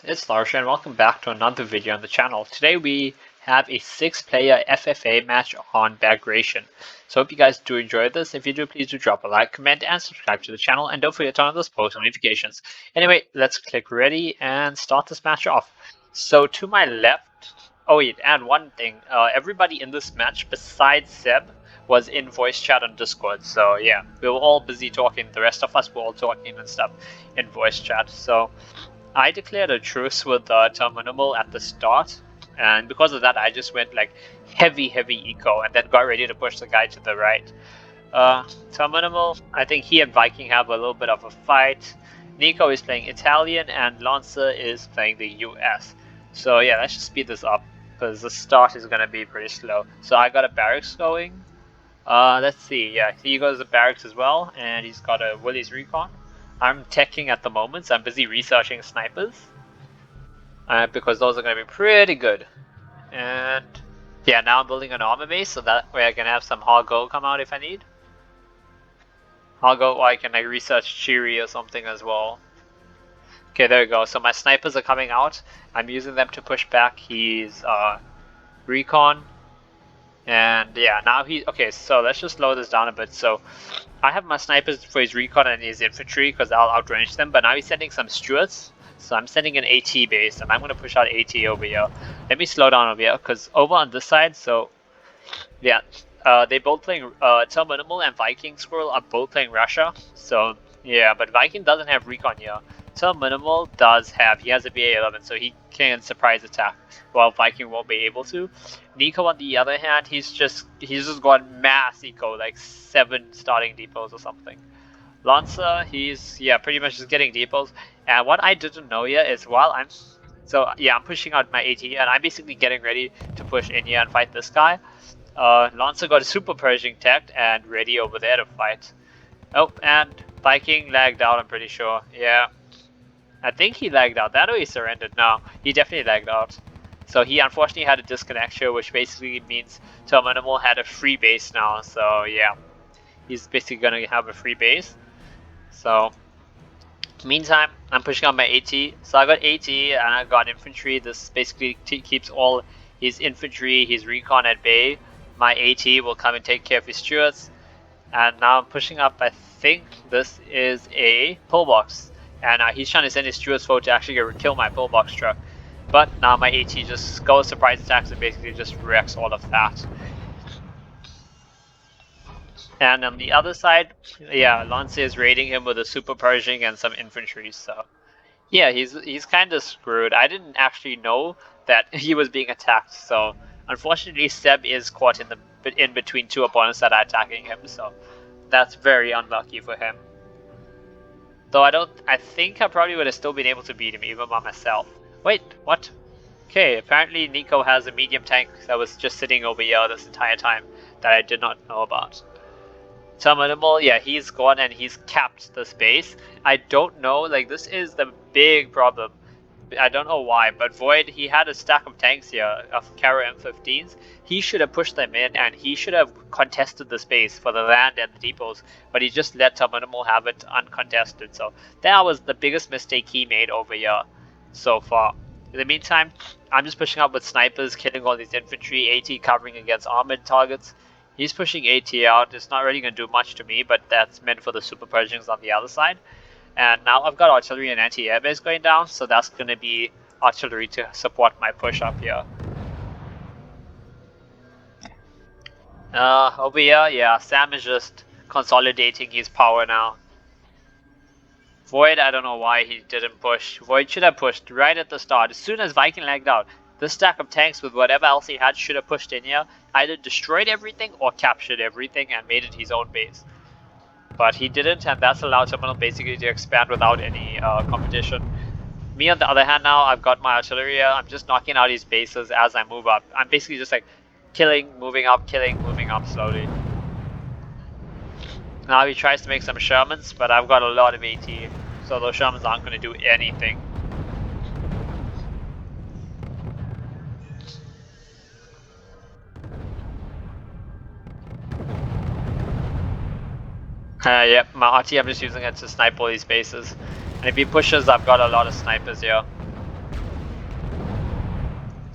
it's Tharshey and welcome back to another video on the channel. Today we have a 6-player FFA match on Bagration. So hope you guys do enjoy this. If you do, please do drop a like, comment, and subscribe to the channel. And don't forget to turn on those post notifications. Anyway, let's click ready and start this match off. So to my left, oh wait, and one thing. Everybody in this match besides Seb was in voice chat on Discord. So yeah, we were all busy talking. The rest of us were all talking and stuff in voice chat. So I declared a truce with Terminimal at the start, and because of that I just went like heavy eco and then got ready to push the guy to the right. Terminimal, I think he and Viking have a little bit of a fight. Nico is playing Italian and Lancer is playing the US. So yeah, let's just speed this up because the start is gonna be pretty slow. So I got a barracks going. Let's see, yeah, he goes to barracks as well, and he's got a Willie's Recon. I'm teching at the moment, so I'm busy researching snipers. Because those are going to be pretty good. And yeah, now I'm building an armor base, so that way I can have some hard gold come out if I need. Hard gold, or I can like research Chiri or something as well. Okay, there we go. So my snipers are coming out. I'm using them to push back his recon. And yeah, now okay, so let's just slow this down a bit. So I have my snipers for his recon and his infantry because I'll outrange them, but now he's sending some Stuarts. So I'm sending an AT base and I'm going to push out AT over here. Let me slow down over here because over on this side, so yeah, they both playing, Terminimal and Viking Squirrel are both playing Russia. So yeah, but Viking doesn't have recon here. Terminimal does have, he has a BA-11, so he can surprise attack, while Viking won't be able to. Nico, on the other hand, he's just got mass eco, like 7 starting depots or something. Lancer, he's pretty much just getting depots. And what I didn't know yet is while I'm pushing out my AT and I'm basically getting ready to push in here and fight this guy. Lancer got a super Pershing tech and ready over there to fight. Oh, and Viking lagged out, I'm pretty sure. Yeah. I think he lagged out. That or he surrendered. No, he definitely lagged out. So he unfortunately had a disconnect here, which basically means Terminimal had a free base now. So yeah, he's basically gonna have a free base. So meantime, I'm pushing on my AT. So I got AT and I got infantry. This basically keeps all his infantry, his recon at bay. My AT will come and take care of his Stuarts. And now I'm pushing up. I think this is a pillbox. And he's trying to send his Stuarts forward to actually kill my pillbox truck. But now my AT just goes surprise attacks and basically just wrecks all of that. And on the other side, yeah, Lancer is raiding him with a super Pershing and some infantry. So yeah, he's kind of screwed. I didn't actually know that he was being attacked. So unfortunately, Seb is caught in between 2 opponents that are attacking him. So that's very unlucky for him. Though I think I probably would have still been able to beat him even by myself. Wait, what? Okay, apparently Nico has a medium tank that was just sitting over here this entire time that I did not know about. Terminimal, yeah, he's gone and he's capped the space. I don't know, like this is the big problem. I don't know why, but Void, he had a stack of tanks here, of Kara M15s. He should have pushed them in and he should have contested the space for the land and the depots, but he just let Terminimal have it uncontested. So that was the biggest mistake he made over here so far. In the meantime, I'm just pushing up with snipers, killing all these infantry, AT covering against armored targets. He's pushing AT out. It's not really going to do much to me, but that's meant for the super Pershings on the other side. And now I've got artillery and anti-air base going down, so that's going to be artillery to support my push up here. Over here, yeah, Sam is just consolidating his power now. Void, I don't know why he didn't push. Void should have pushed right at the start. As soon as Viking lagged out, this stack of tanks with whatever else he had should have pushed in here, either destroyed everything or captured everything and made it his own base. But he didn't, and that's allowed Terminal basically to expand without any competition. Me on the other hand now, I've got my artillery here. I'm just knocking out his bases as I move up. I'm basically just like killing, moving up slowly. Now he tries to make some Shermans, but I've got a lot of AT, so those Shermans aren't going to do anything. Yep, my RT, I'm just using it to snipe all these bases. And if he pushes, I've got a lot of snipers here.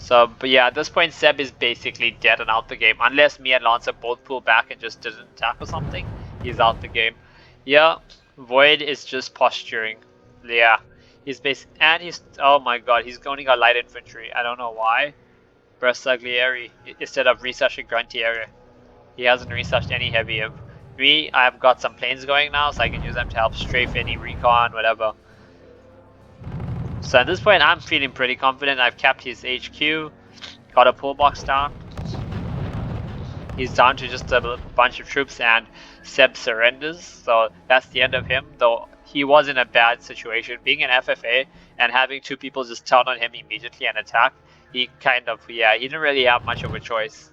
So, but yeah, at this point, Seb is basically dead and out the game. Unless me and Lancer both pull back and just didn't attack or something, he's out the game. Yeah, Void is just posturing. Yeah, he's and he's, oh my god, he's only got light infantry. I don't know why. Bersaglieri, instead of researching Gruntieri. He hasn't researched any heavy. Me, I've got some planes going now, so I can use them to help strafe any recon, whatever. So at this point, I'm feeling pretty confident. I've capped his HQ, got a pull box down. He's down to just a bunch of troops, and Seb surrenders. So that's the end of him, though he was in a bad situation. Being an FFA and having two people just turn on him immediately and attack, he kind of, yeah, he didn't really have much of a choice.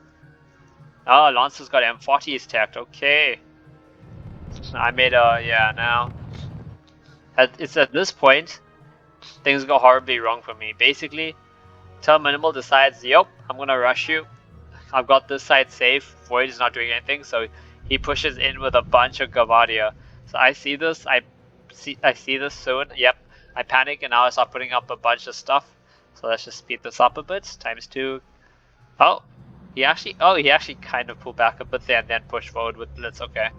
Oh, Lancer's got M40's teched, okay. I made a, yeah, now. It's at this point, things go horribly wrong for me. Basically, Term Minimal decides, yep, I'm gonna rush you. I've got this side safe, Void is not doing anything, so he pushes in with a bunch of Gavadia. So I see this, I see this soon, yep. I panic and now I start putting up a bunch of stuff. So let's just speed this up a bit, ×2. Oh, he actually kind of pulled back a bit there and then pushed forward with Blitz, okay.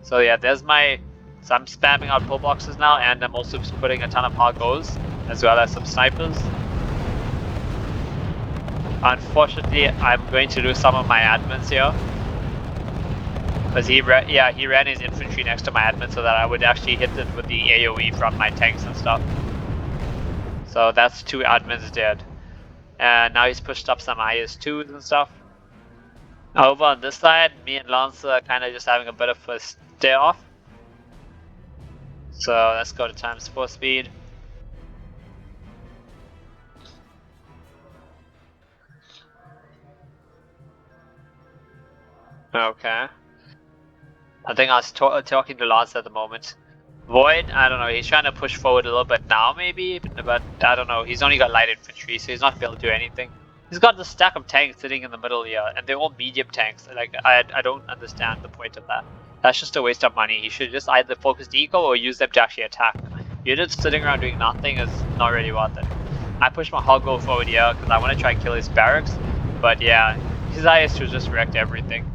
So yeah, there's my, so I'm spamming out pull boxes now, and I'm also just putting a ton of hard goals, as well as some snipers. Unfortunately, I'm going to lose some of my admins here. Because he ran his infantry next to my admin so that I would actually hit it with the AoE from my tanks and stuff. So that's 2 admins dead. And now he's pushed up some IS-2s and stuff. Over on this side, me and Lancer are kind of just having a bit of a stare off. So let's go to ×4 speed. Okay. I think I was talking to Lancer at the moment. Void, I don't know, he's trying to push forward a little bit now maybe, but I don't know, he's only got light infantry, so he's not able to do anything. He's got the stack of tanks sitting in the middle here, and they're all medium tanks. Like, I don't understand the point of that. That's just a waste of money. He should just either focus the eco or use them to actually attack. You're just sitting around doing nothing is not really worth it. I push my Hoggo forward here because I want to try and kill his barracks, but yeah, his IS-2 just wrecked everything.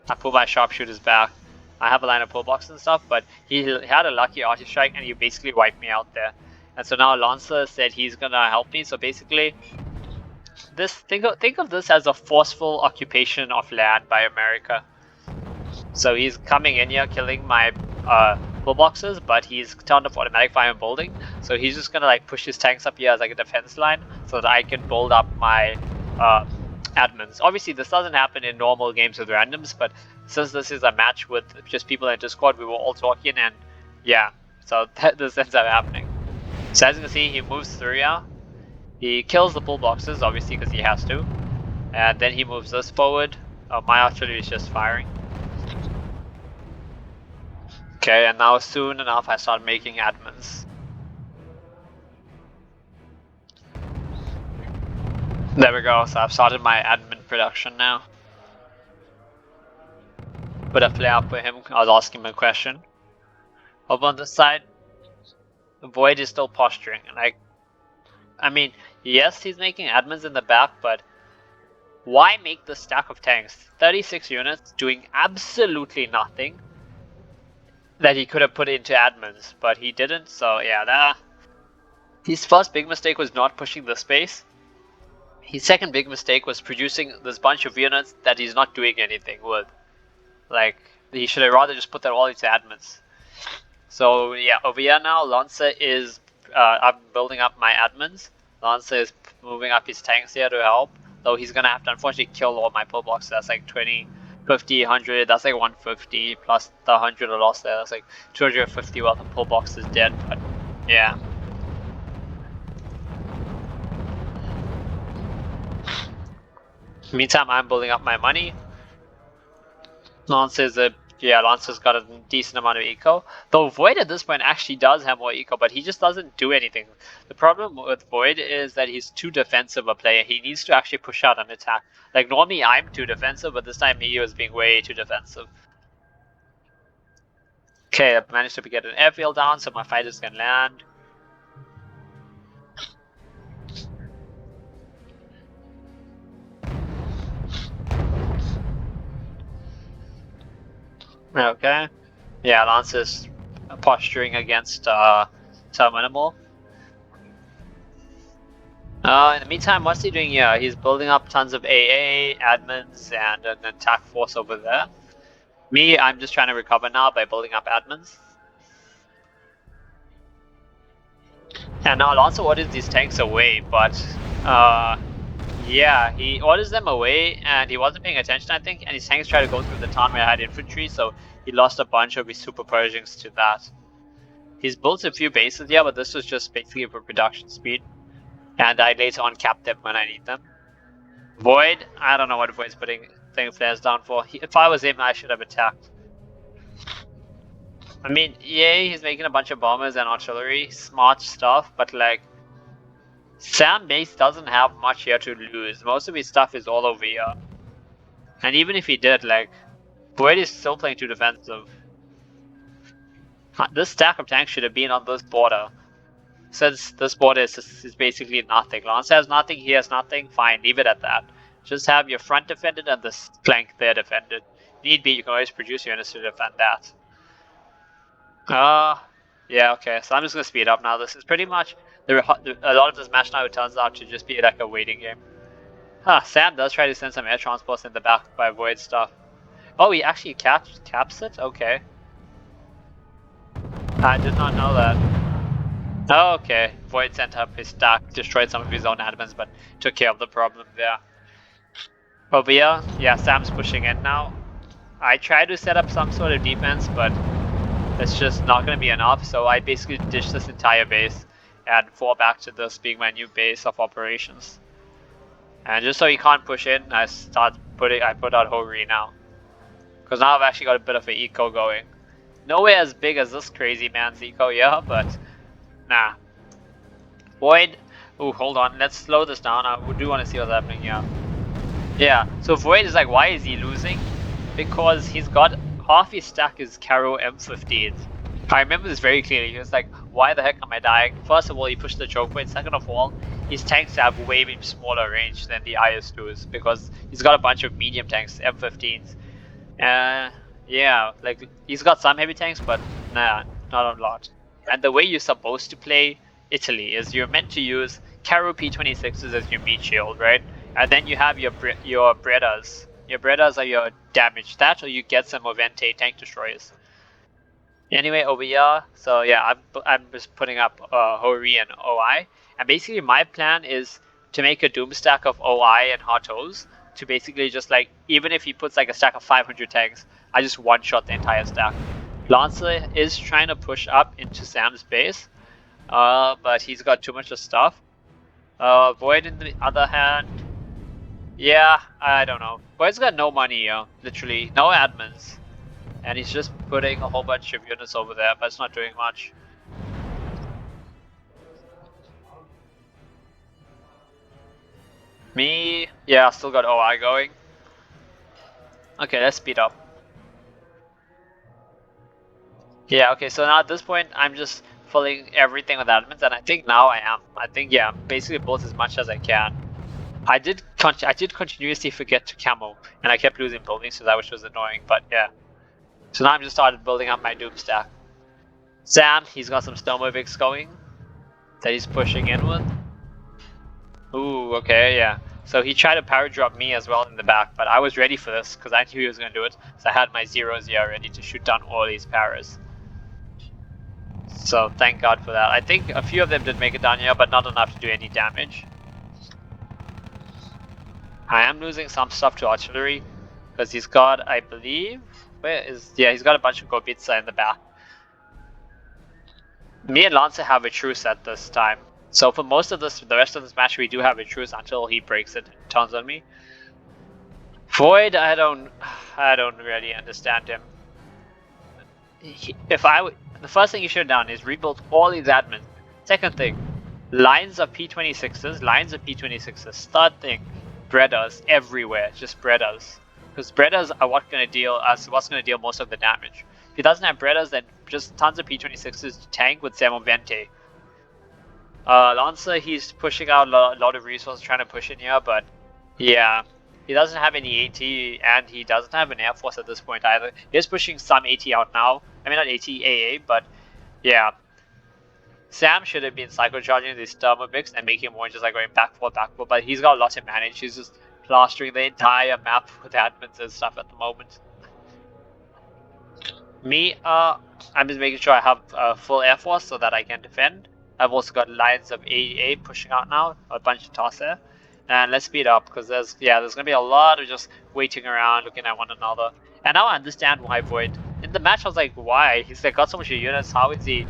I pull my sharpshooters back. I have a line of pull box and stuff, but he had a lucky arty strike and he basically wiped me out there. And so now Lancer said he's gonna help me. So basically, think of this as a forceful occupation of land by America. So he's coming in here, killing my pull boxes, but he's turned off automatic fire and building. So he's just gonna like push his tanks up here as like a defense line, so that I can build up my admins. Obviously, this doesn't happen in normal games with randoms, but since this is a match with just people in Discord, we were all talking, and yeah, so this ends up happening. So as you can see, he moves through here. He kills the pull boxes, obviously, because he has to. And then he moves this forward. My artillery is just firing. Okay, and now soon enough I start making admins. There we go, so I've started my admin production now. Put a flare up for him, I was asking him a question. Over on this side, Void is still posturing, and I mean, yes, he's making admins in the back, but why make the stack of tanks? 36 units doing absolutely nothing that he could have put into admins, but he didn't, so yeah, his first big mistake was not pushing the space. His second big mistake was producing this bunch of units that he's not doing anything with. Like, he should have rather just put that all into admins. So yeah, over here now, Lancer is, I'm building up my admins. Lancer is moving up his tanks here to help, though he's gonna have to unfortunately kill all my pull boxes. That's like 20, 50, 100, that's like 150, plus the 100 I lost there, that's like 250 worth of pull boxes dead, but yeah. Meantime, I'm building up my money. Lancer's got a decent amount of eco. Though Void at this point actually does have more eco, but he just doesn't do anything. The problem with Void is that he's too defensive a player. He needs to actually push out and attack. Like, normally I'm too defensive, but this time he was being way too defensive. Okay, I managed to get an airfield down so my fighters can land. Okay. Yeah, Lance is posturing against some animal. In the meantime, what's he doing here? He's building up tons of AA, admins, and an attack force over there. Me, I'm just trying to recover now by building up admins. And now Alonso orders these tanks away, but yeah, he orders them away and he wasn't paying attention, I think, and his tanks tried to go through the town where I had infantry, so he lost a bunch of his super Pershings to that. He's built a few bases, yeah, but this was just basically for production speed. And I later on cap them when I need them. Void, I don't know what Void's putting thing flares down for. If I was him, I should have attacked. I mean, yay, he's making a bunch of bombers and artillery, smart stuff, but like, Sam base doesn't have much here to lose. Most of his stuff is all over here. And even if he did, like, Void is still playing too defensive. This stack of tanks should have been on this border. Since this border is basically nothing. Lance has nothing, he has nothing, fine, leave it at that. Just have your front defended and this flank there defended. Need be, you can always produce units to defend that. Yeah, okay, so I'm just gonna speed up now. This is pretty much, a lot of this match now turns out to just be like a waiting game. Huh, Sam does try to send some air transports in the back by Void stuff. Oh, he actually caps it? Okay. I did not know that. Oh, okay. Void sent up his stack, destroyed some of his own admins, but took care of the problem there. Over here, yeah, Sam's pushing in now. I tried to set up some sort of defense, but it's just not going to be enough, so I basically ditched this entire base and fall back to this being my new base of operations. And just so he can't push in, I put out R.U.S.E now. Because now I've actually got a bit of an eco going. Nowhere as big as this crazy man's eco, yeah, but nah. Void, ooh, hold on, let's slow this down. I do want to see what's happening here. Yeah, so Void is like, why is he losing? Because he's got half his stack is Caro M15s. I remember this very clearly. He was like, why the heck am I dying? First of all, he pushed the choke point. Second of all, his tanks have way smaller range than the IS-2s because he's got a bunch of medium tanks, M15s. Yeah, like he's got some heavy tanks, but nah, not a lot. And the way you're supposed to play Italy is you're meant to use Caro P26s as your meat shield, right? And then you have your Brettas. Your Brettas are your damage stat, or you get some Movente tank destroyers. Anyway, over here, so yeah, I'm just putting up R.U.S.E and OI, and basically my plan is to make a doom stack of OI and Hatos to basically just like, even if he puts like a stack of 500 tanks, I just one-shot the entire stack. Lancer is trying to push up into Sam's base, but he's got too much of stuff. Void, in the other hand, yeah, I don't know. Void's got no money, literally, no admins. And he's just putting a whole bunch of units over there, but it's not doing much. Me, yeah, still got OI going. Okay, let's speed up. Yeah, okay, so now at this point, I'm just filling everything with admins, and I think now I am. I think, yeah, basically built as much as I can. I did continuously forget to camo, and I kept losing buildings to that, which was annoying, but yeah. So now I'm just started building up my doom stack. Sam, he's got some Stomovics going that he's pushing in with. Ooh, okay, yeah. So he tried to power drop me as well in the back, but I was ready for this because I knew he was going to do it. So I had my zeros here ready to shoot down all these paras. So thank God for that. I think a few of them did make it down here, but not enough to do any damage. I am losing some stuff to artillery because he's got, I believe, yeah, he's got a bunch of Gobitsa in the back. Me and Lancer have a truce at this time. So for most of the rest of this match, we do have a truce until he breaks it and turns on me. Void, I don't really understand him. The first thing you should have done is rebuild all these admins. Second thing, lines of P26s. Third thing, Brettas everywhere, just Brettas. Because Brettas are what's going to deal most of the damage. If he doesn't have Brettas, then just tons of P26s to tank with Semovente. Lancer, he's pushing out a lot of resources trying to push in here, but yeah. He doesn't have any AT, and he doesn't have an Air Force at this point either. He's pushing some AT out now. I mean, not AT, AA, but yeah. Sam should have been psychocharging these Thermomix and making more just like going back, forth, but he's got a lot to manage. He's just plastering the entire map with admins and stuff at the moment. Me, I'm just making sure I have a full Air Force so that I can defend. I've also got lines of AA pushing out now, a bunch of toss there. And let's speed up because there's gonna be a lot of just waiting around, looking at one another. And now I understand why Void. In the match I was like, why? He's like got so much units, how is he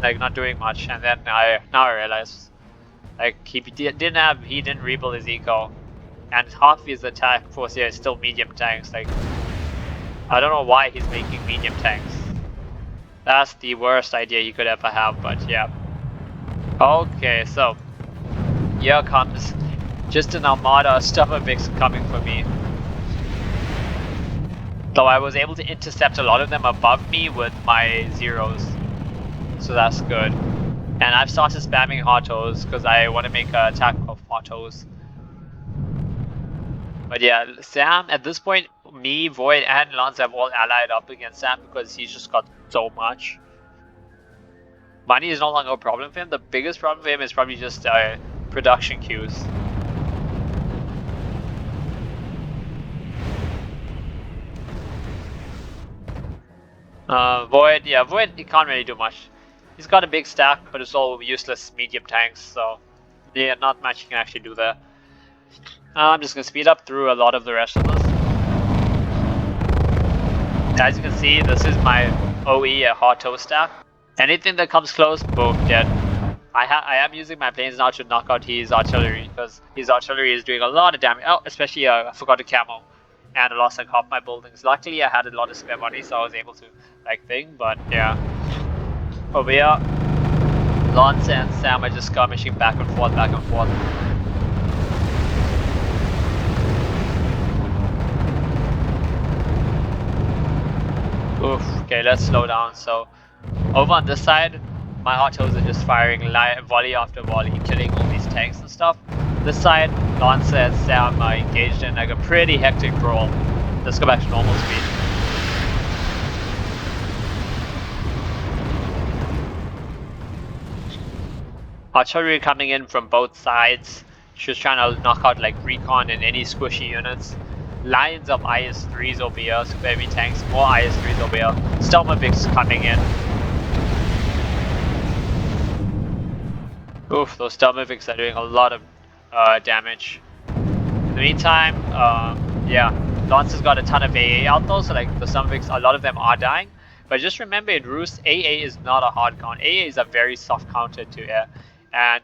like not doing much? And then now I realize like he didn't rebuild his eco. And half his attack force here is still medium tanks. Like I don't know why he's making medium tanks. That's the worst idea he could ever have, but yeah. Okay, so here comes just an armada of Thermomix coming for me. Though I was able to intercept a lot of them above me with my zeros. So that's good. And I've started spamming autos because I want to make an attack of autos. But yeah, Sam, at this point, me, Void, and Lance have all allied up against Sam because he's just got so much. Money is no longer a problem for him. The biggest problem for him is probably just production queues. Void, he can't really do much. He's got a big stack, but it's all useless medium tanks, so yeah, not much he can actually do there. I'm just gonna speed up through a lot of the rest of this. As you can see, this is my OE hard toe stack. Anything that comes close, boom, dead. I am using my planes now to knock out his artillery, because his artillery is doing a lot of damage. Oh, especially I forgot to camo, and I lost like half my buildings. Luckily, I had a lot of spare money, so I was able to like thing. But yeah, over here, Lance and Sam are just skirmishing back and forth, back and forth. Oof. Okay, let's slow down. So over on this side, my autos are just firing volley after volley, killing all these tanks and stuff. This side, Lance and Sam are engaged in like a pretty hectic brawl. Let's go back to normal speed. Artillery coming in from both sides. She's trying to knock out like recon and any squishy units. Lines of IS-3s over here, super heavy tanks, more IS-3s over here. Thermomix coming in. Oof, those Thermomix are doing a lot of damage. In the meantime, yeah, Lance has got a ton of AA out though, so like the Thermomix, a lot of them are dying. But just remember in R.U.S.E, AA is not a hard count. AA is a very soft counter to air. And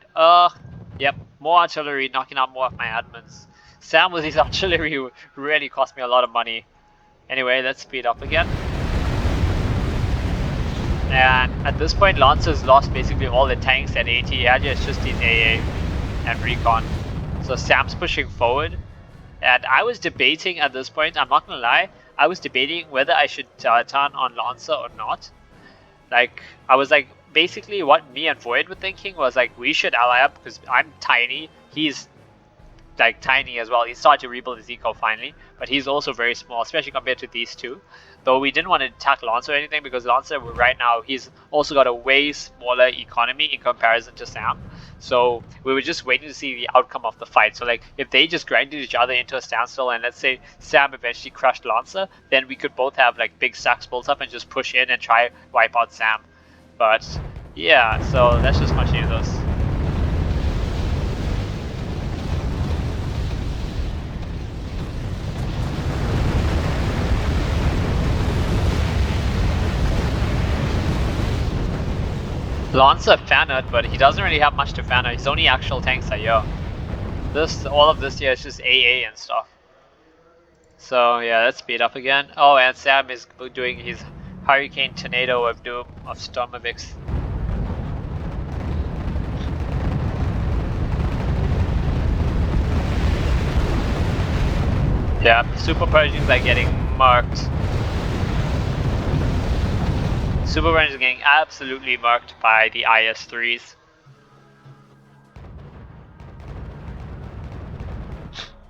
yep, more artillery knocking out more of my admins. Sam with his artillery really cost me a lot of money. Anyway, let's speed up again. And at this point, Lance has lost basically all the tanks and AT. Actually, it's just his AA and recon. So Sam's pushing forward. And I was debating at this point, I'm not gonna lie, I was debating whether I should turn on Lancer or not. Like, I was like, basically what me and Void were thinking was like, we should ally up because I'm tiny, he's like tiny as well. He started to rebuild his eco finally, but he's also very small, especially compared to these two. Though we didn't want to attack Lancer or anything because Lancer right now, he's also got a way smaller economy in comparison to Sam. So we were just waiting to see the outcome of the fight. So like if they just grinded each other into a standstill and let's say Sam eventually crushed Lancer, then we could both have like big stacks built up and just push in and try wipe out Sam. But yeah, so let's just continue this. Lancer Fannet, but he doesn't really have much to Fannet. His only actual tanks are here. All of this here is just AA and stuff. So yeah, let's speed up again. Oh, and Sam is doing his Hurricane Tornado of Doom of Thermomix. Yeah, Super Persians are getting marked. Super Persians are getting absolutely marked by the IS-3s.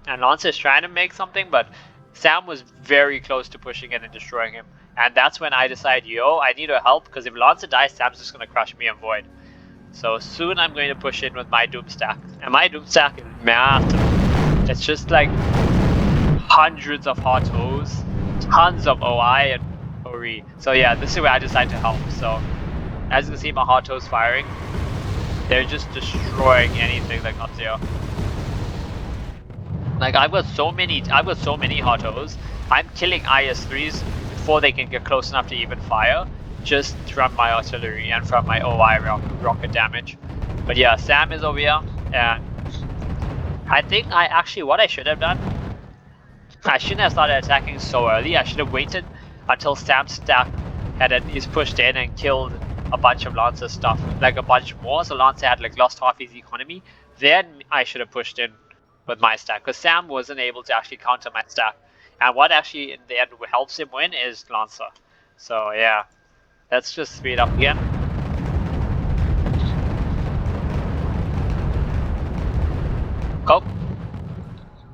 And Lancer is trying to make something, but Sam was very close to pushing in and destroying him. And that's when I decided, yo, I need to help, because if Lancer dies, Sam's just going to crush me and Void. So soon I'm going to push in with my Doom stack. And my Doom stack is massive. It's just like hundreds of hot toes, tons of OI and ORE. So yeah, this is where I decided to help. So as you can see, my hot toes firing. They're just destroying anything that comes here. Like I've got so many hot toes. I'm killing IS-3s before they can get close enough to even fire, just from my artillery and from my OI rocket damage. But yeah, Sam is over here, and I think what I should have done, I shouldn't have started attacking so early. I should have waited until Sam's stack had at least pushed in and killed a bunch of Lancer stuff, like a bunch more, so Lancer had like lost half his economy. Then I should have pushed in with my stack, because Sam wasn't able to actually counter my stack. And what actually in the end helps him win is Lancer. So yeah, let's just speed up again. Go.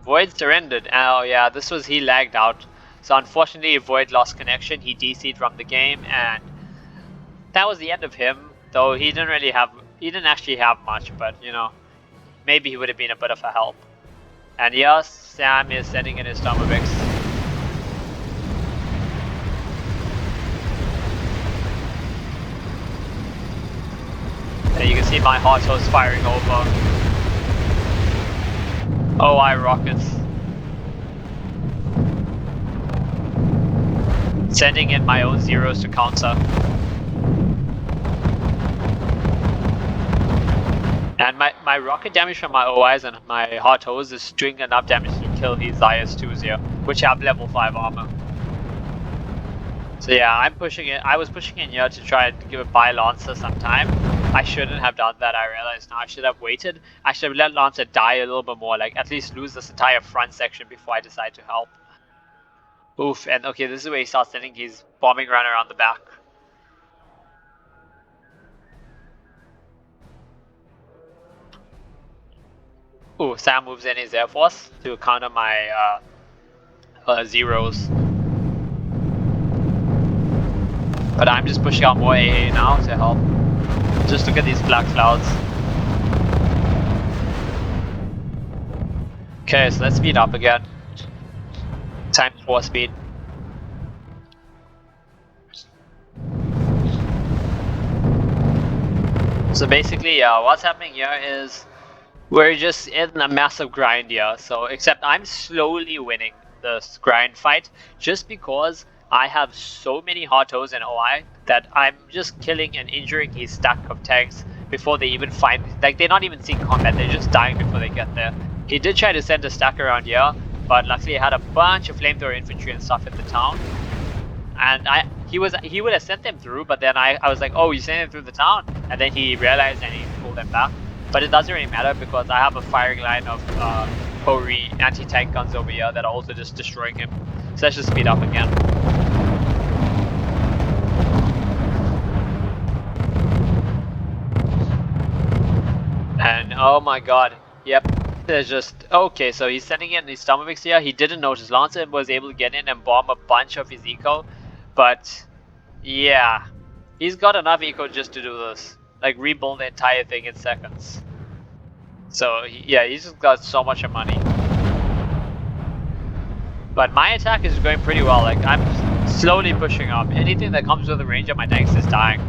Void surrendered. Oh yeah, he lagged out. So unfortunately Void lost connection, he DC'd from the game, and that was the end of him. Though he didn't actually have much, but you know, maybe he would have been a bit of a help. And yes, Sam is sending in his Stomavix. And you can see my hot toes firing over OI rockets. Sending in my own zeros to counter. And my rocket damage from my OIs and my hot toes is doing enough damage to kill these IS-2s here, which have level 5 armor. So yeah, I'm pushing it. I was pushing in here to try and give a buy Lancer some time. I shouldn't have done that, I realize now. I should have waited. I should have let Lancer die a little bit more, like at least lose this entire front section before I decide to help. Oof, and okay, this is where he starts sending his bombing run around the back. Ooh, Sam moves in his Air Force to counter my zeros. But I'm just pushing out more AA now to help. Just look at these black clouds. Okay, so let's speed up again. Time 4 speed. So basically, what's happening here is we're just in a massive grind here. So except I'm slowly winning this grind fight just because I have so many hot toes and OI that I'm just killing and injuring his stack of tanks before they even find, like they're not even seeing combat, they're just dying before they get there. He did try to send a stack around here, but luckily I had a bunch of flamethrower infantry and stuff in the town. And he would have sent them through, but then I was like, oh, you sent them through the town? And then he realized and he pulled them back. But it doesn't really matter because I have a firing line of Pori anti-tank guns over here that are also just destroying him. So let's just speed up again. And oh my god, yep, there's just, okay, so he's sending in his Stomavix here. He didn't notice Lancer was able to get in and bomb a bunch of his eco, but yeah, he's got enough eco just to do this, like rebuild the entire thing in seconds. So yeah, he's just got so much money. But my attack is going pretty well, like I'm slowly pushing up. Anything that comes within the range of my tanks is dying.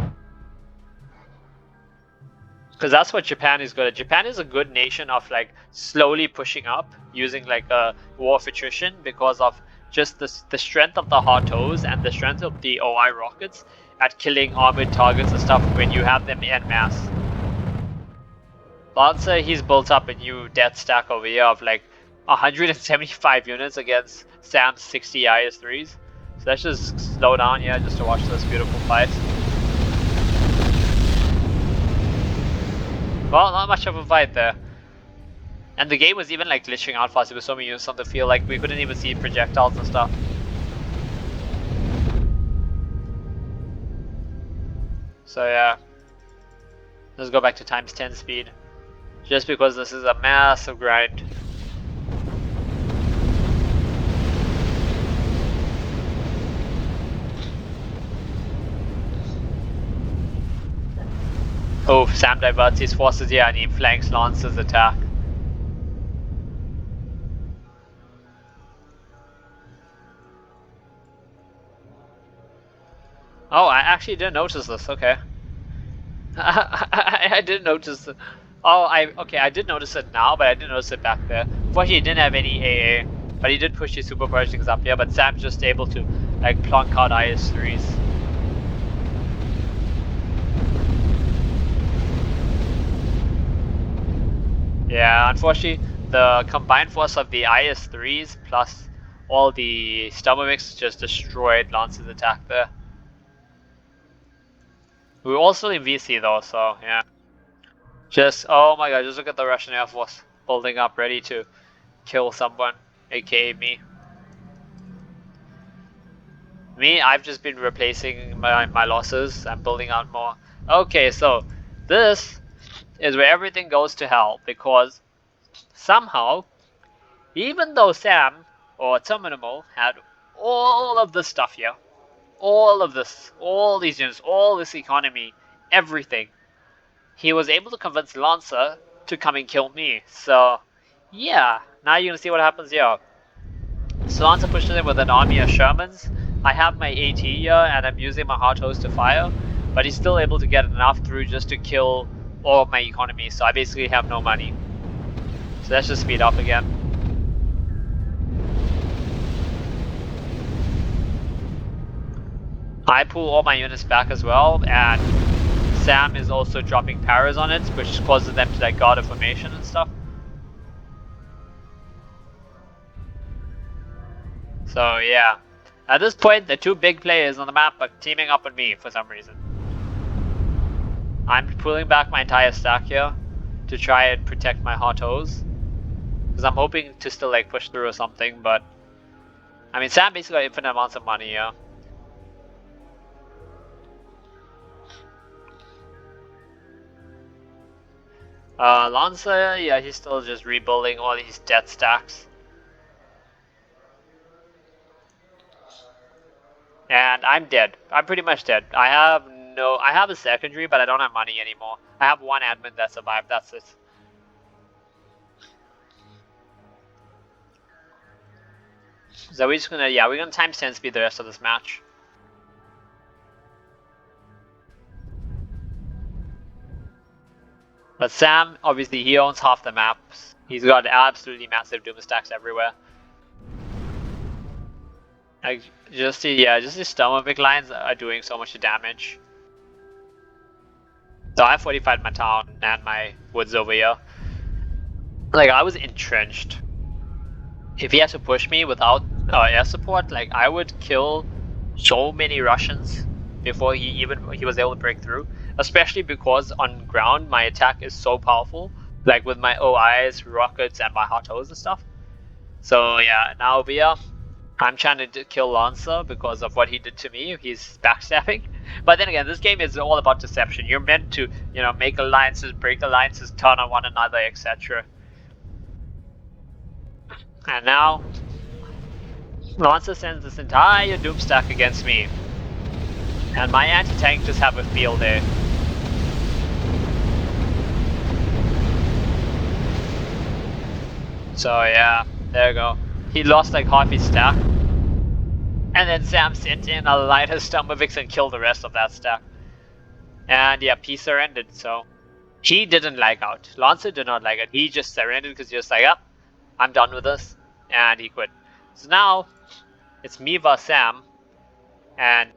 Because that's what Japan is good at. Japan is a good nation of like slowly pushing up using like a war of attrition because of just the strength of the hot toes and the strength of the OI rockets at killing armored targets and stuff when you have them en masse. Lancer, he's built up a new death stack over here of like 175 units against Sam's 60 IS-3s. So let's just slow down here just to watch this beautiful fight. Well, not much of a fight there. And the game was even like glitching out fast. There was so many units on the field, like we couldn't even see projectiles and stuff. So yeah, let's go back to times 10 speed. Just because this is a massive grind. Oh, Sam diverts his forces here and he flanks Lance's attack. Oh, I actually didn't notice this. Okay. I didn't notice. Oh, okay. I did notice it now, but I didn't notice it back there. Unfortunately, he didn't have any AA, but he did push his super Pershings up here. But Sam's just able to like plonk out IS-3s. Yeah, unfortunately, the combined force of the IS-3s plus all the Sturmovix just destroyed Lance's attack there. We were also in VC though, so yeah. Just, oh my god, just look at the Russian Air Force building up ready to kill someone, aka me. Me, I've just been replacing my losses and building out more. Okay, so this is where everything goes to hell because somehow, even though Sam or Terminal had all of this stuff here, all of this, all these units, all this economy, everything, he was able to convince Lancer to come and kill me. So, yeah, now you're gonna see what happens here. So Lancer pushes in with an army of Shermans. I have my AT here and I'm using my hard hose to fire, but he's still able to get enough through just to kill all of my economy, so I basically have no money. So let's just speed up again. I pull all my units back as well, and Sam is also dropping paras on it, which causes them to like guard a formation and stuff. So yeah, at this point the two big players on the map are teaming up on me for some reason. I'm pulling back my entire stack here to try and protect my hot hose, because I'm hoping to still like push through or something, but I mean Sam basically got infinite amounts of money here. Lancer, yeah, he's still just rebuilding all his death stacks. And I'm dead. I'm pretty much dead. I have a secondary, but I don't have money anymore. I have one admin that survived, that's it. So we're just gonna, yeah, we're gonna times 10 speed the rest of this match. But Sam, obviously, he owns half the maps. He's got absolutely massive doom stacks everywhere. Like, just the Sturmovik lines are doing so much damage. So I fortified my town and my woods over here. Like, I was entrenched. If he had to push me without air support, like, I would kill so many Russians before he was able to break through. Especially because on ground my attack is so powerful, like with my OIs, rockets, and my hot hose and stuff. So yeah, now over here, I'm trying to kill Lancer because of what he did to me. He's backstabbing. But then again, this game is all about deception. You're meant to, you know, make alliances, break alliances, turn on one another, etc. And now, Lancer sends this entire doom stack against me. And my anti-tank just have a field day. So yeah, there you go. He lost like half his stack. And then Sam sent in a line of Sturmovix and killed the rest of that stack. And yeah, peace surrendered, so he didn't like out. Lancer did not like it. He just surrendered because he was like, "Up, I'm done with this," and he quit. So now it's me versus Sam, and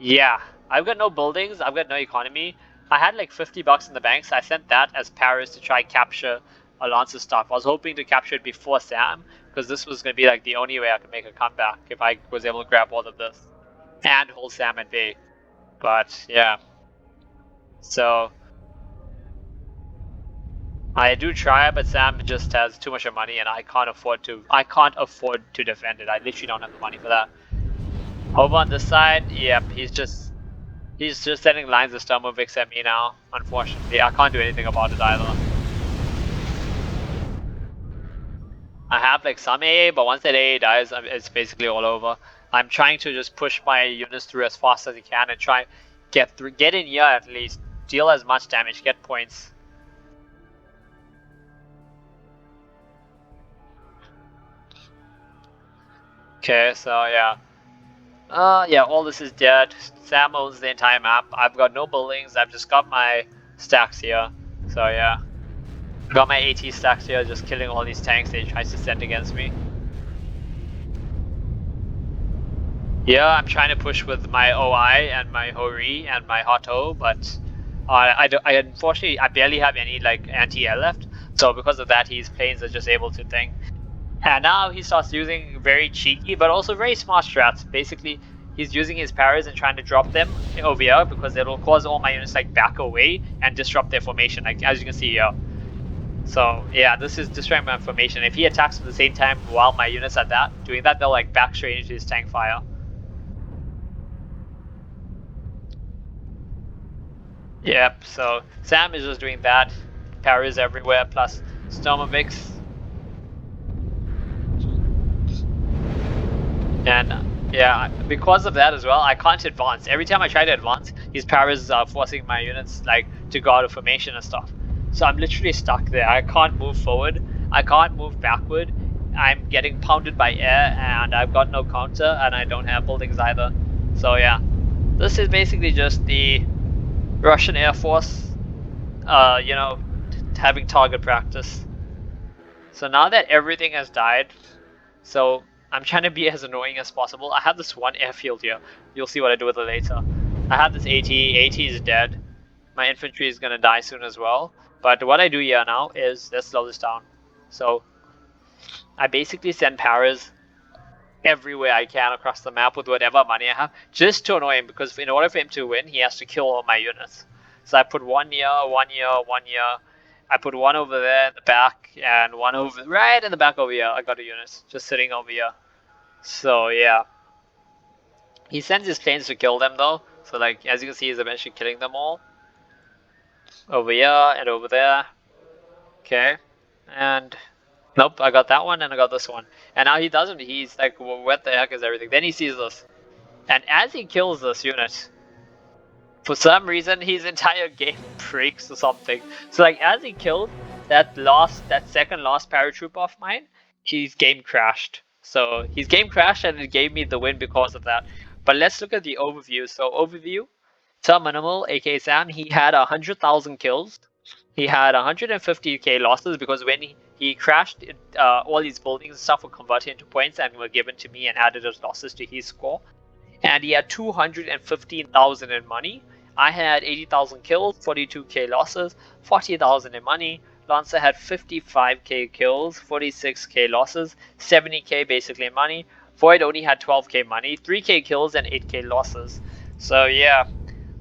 yeah, I've got no buildings, I've got no economy. I had like 50 bucks in the bank, so I sent that as Paris to try capture Lancer's stuff. I was hoping to capture it before Sam, because this was going to be like the only way I could make a comeback if I was able to grab all of this and hold Sam at bay. But yeah, so I do try, but Sam just has too much money, and I can't afford to defend it. I literally don't have the money for that. Over on this side, yep, he's just sending lines of Sturmovix at me now. Unfortunately, I can't do anything about it either. I have like some AA, but once that AA dies, it's basically all over. I'm trying to just push my units through as fast as I can and try get in here at least deal as much damage, get points. Okay, so yeah. Yeah, all this is dead. Sam owns the entire map. I've got no buildings, I've just got my stacks here. So yeah. Got my AT stacks here, just killing all these tanks that he tries to send against me. Yeah, I'm trying to push with my OI and my Hori and my Hotto, but I unfortunately I barely have any like anti-air left. So because of that, his planes are just able to tank. And now he starts using very cheeky, but also very smart strats. Basically, he's using his paras and trying to drop them over here because it'll cause all my units like back away and disrupt their formation, like as you can see here. So yeah, this is destroying my formation. If he attacks at the same time while my units are doing that, they'll like back straight into his tank fire. Yep, so Sam is just doing that. Paras everywhere, plus Stormovix. And yeah, because of that as well, I can't advance. Every time I try to advance, his paras are forcing my units like to go out of formation and stuff. So I'm literally stuck there. I can't move forward. I can't move backward. I'm getting pounded by air, and I've got no counter, and I don't have buildings either. So yeah, this is basically just the Russian Air Force, you know, having target practice. So now that everything has died, so I'm trying to be as annoying as possible. I have this one airfield here. You'll see what I do with it later. I have this AT. AT is dead. My infantry is gonna die soon as well. But what I do here now is, let's slow this down. So I basically send paras everywhere I can across the map with whatever money I have, just to annoy him, because in order for him to win, he has to kill all my units. So I put one here, one here, one here. I put one over there in the back, and one over right in the back over here. I got a unit just sitting over here. So yeah. He sends his planes to kill them though. So like, as you can see, he's eventually killing them all. Over here and over there. Okay. And nope, I got that one and I got this one. And now he doesn't. He's like, well, what the heck is everything? Then he sees this. And as he kills this unit, for some reason his entire game breaks or something. So like, as he killed that second last paratroop of mine, his game crashed. So his game crashed and it gave me the win because of that. But let's look at the overview. So overview, Sir Minimal, aka Sam, he had 100,000 kills. He had 150k losses because when he crashed, all his buildings and stuff were converted into points and were given to me and added as losses to his score. And he had 215,000 in money. I had 80,000 kills, 42k losses, 40,000 in money. Lancer had 55k kills, 46k losses, 70k basically in money. Void only had 12k money, 3k kills and 8k losses. So yeah,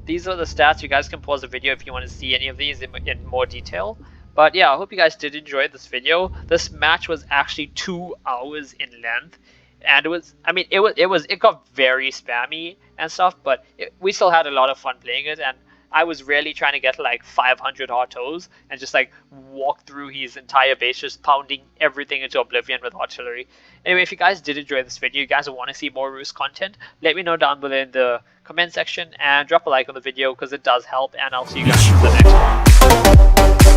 these are the stats. You guys can pause the video if you want to see any of these in more detail. But yeah, I hope you guys did enjoy this video. This match was actually 2 hours in length. And it was, I mean, it got very spammy and stuff, but we still had a lot of fun playing it, and I was really trying to get like 500 autos and just like walk through his entire base, just pounding everything into oblivion with artillery. Anyway, if you guys did enjoy this video, you guys want to see more R.U.S.E content, let me know down below in the comment section and drop a like on the video because it does help, and I'll see you guys in the next one.